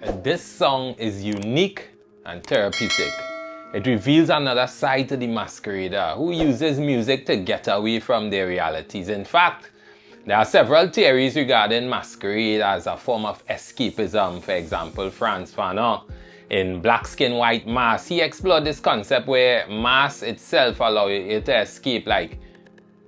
This song is unique and therapeutic. It reveals another side to the masquerader who uses music to get away from their realities. In fact, there are several theories regarding masquerade as a form of escapism. For example, Frantz Fanon in Black Skin, White Mask, he explored this concept where mask itself allows you to escape like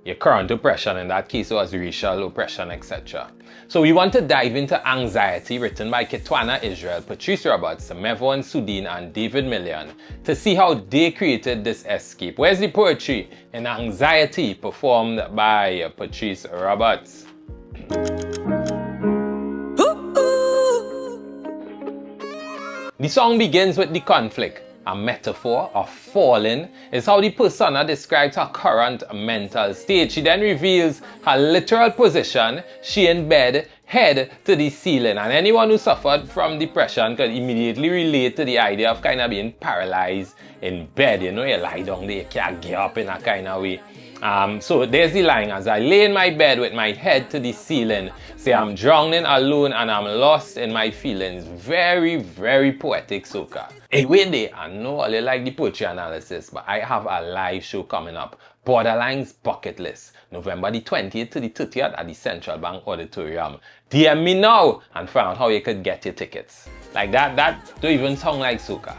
your current oppression. In that case, it was racial oppression, etc. So we want to dive into Anxiety, written by Kitwana Israel, Patrice Roberts, Mevon, Soodeen, and David Millien, to see how they created this escape. Where's the poetry in Anxiety, performed by Patrice Roberts? The song begins with the conflict. A metaphor of falling is how the persona describes her current mental state. She then reveals her literal position, she in bed, head to the ceiling. And anyone who suffered from depression could immediately relate to the idea of kind of being paralyzed in bed. You know, you lie down there, you can't get up in a kind of way. So there's the line: as I lay in my bed with my head to the ceiling, say I'm drowning alone and I'm lost in my feelings. Very, very poetic soca. Hey, wait there, I know all you like the poetry analysis, but I have a live show coming up, Borderline's Bucket List, November the 20th to the 30th at the Central Bank Auditorium. DM me now and find out how you could get your tickets. Like that don't even sound like soca.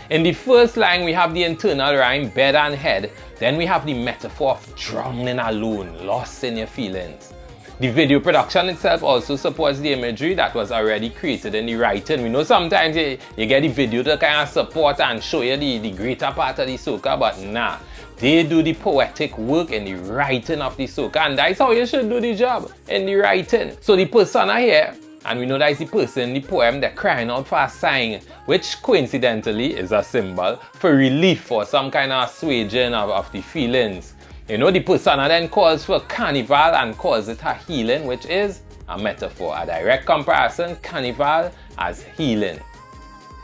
In the first line, we have the internal rhyme, bed and head. Then we have the metaphor of drowning alone, lost in your feelings. The video production itself also supports the imagery that was already created in the writing. We know sometimes you get the video to kind of support and show you the greater part of the soca, but nah. They do the poetic work in the writing of the soca, and that's how you should do the job, in the writing. So the persona here, and we know that is the person in the poem, they're crying out for a sign, which coincidentally is a symbol for relief or some kind of assuaging of the feelings. You know, the persona then calls for Carnival and calls it a healing, which is a metaphor. A direct comparison, Carnival as healing.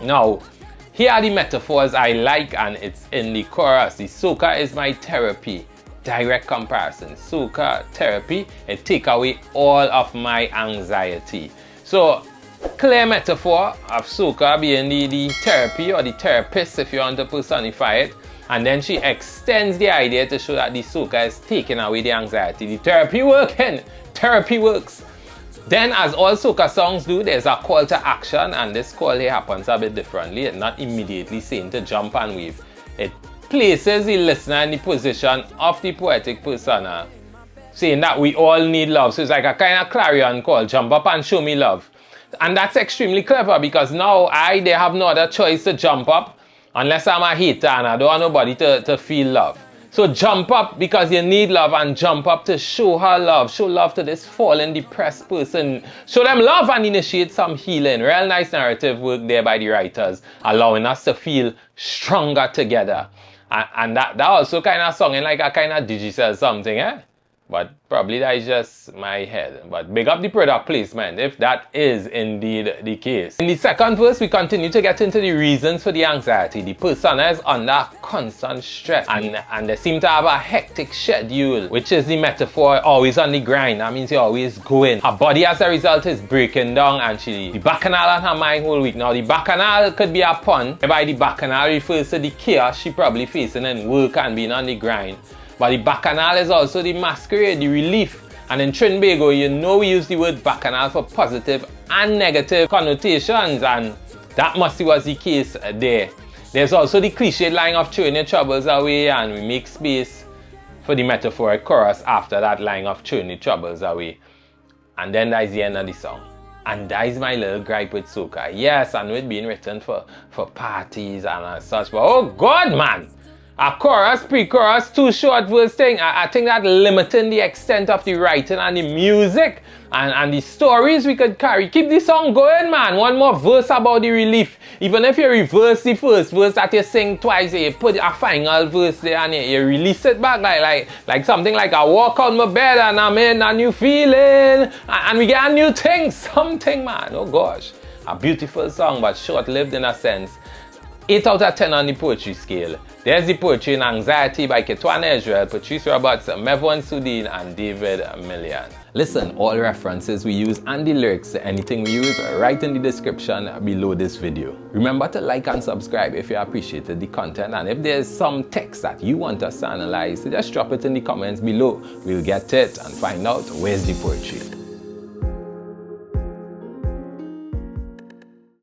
Now, here are the metaphors I like, and it's in the chorus. The soca is my therapy. Direct comparison. Soca therapy, it take away all of my anxiety. So, clear metaphor of soca being the therapy or the therapist, if you want to personify it. And then she extends the idea to show that the soca is taking away the anxiety. The therapy working. Therapy works. Then, as all soca songs do, there's a call to action, and this call here happens a bit differently. It's not immediately saying to jump and wave. It places the listener in the position of the poetic persona, saying that we all need love. So it's like a kind of clarion call, jump up and show me love. And that's extremely clever, because now they have no other choice to jump up unless I'm a hater and I don't want nobody to feel love. So jump up because you need love, and jump up to show her love. Show love to this fallen, depressed person. Show them love and initiate some healing. Real nice narrative work there by the writers, allowing us to feel stronger together. And that also kind of sounding like a kind of digital something, eh? But probably that is just my head. But big up the product placement if that is indeed the case. In the second verse, we continue to get into the reasons for the anxiety. The persona is under constant stress, and they seem to have a hectic schedule, which is the metaphor, always on the grind. That means you're always going. Her body as a result is breaking down, and the bacchanal on her mind whole week. Now the bacchanal could be a pun, whereby the bacchanal refers to the chaos she probably facing in work and being on the grind. But the bacchanal is also the masquerade, the relief. And in Trinbago, you know we use the word bacchanal for positive and negative connotations, and that must was the case there. There's also the cliched line of throwing your troubles away, and we make space for the metaphoric chorus after that line of throwing your troubles away. And then that's the end of the song. And that is my little gripe with soca. Yes, I know it's being written for parties and such, but oh God, man! A chorus, pre-chorus, two short verse thing. I think that limiting the extent of the writing and the music and the stories we could carry. Keep the song going, man. One more verse about the relief. Even if you reverse the first verse that you sing twice, you put a final verse there and you release it back like something like I walk out my bed and I'm in a new feeling. And we get a new thing, something, man. Oh gosh. A beautiful song, but short-lived in a sense. 8 out of 10 on the poetry scale. There's the poetry in Anxiety by Kitwana, Patrice, Mevon, Soodeen, and David Millien. Listen, all references we use and the lyrics to anything we use are right in the description below this video. Remember to like and subscribe if you appreciated the content, and if there's some text that you want us to analyze, just drop it in the comments below. We'll get it and find out where's the poetry.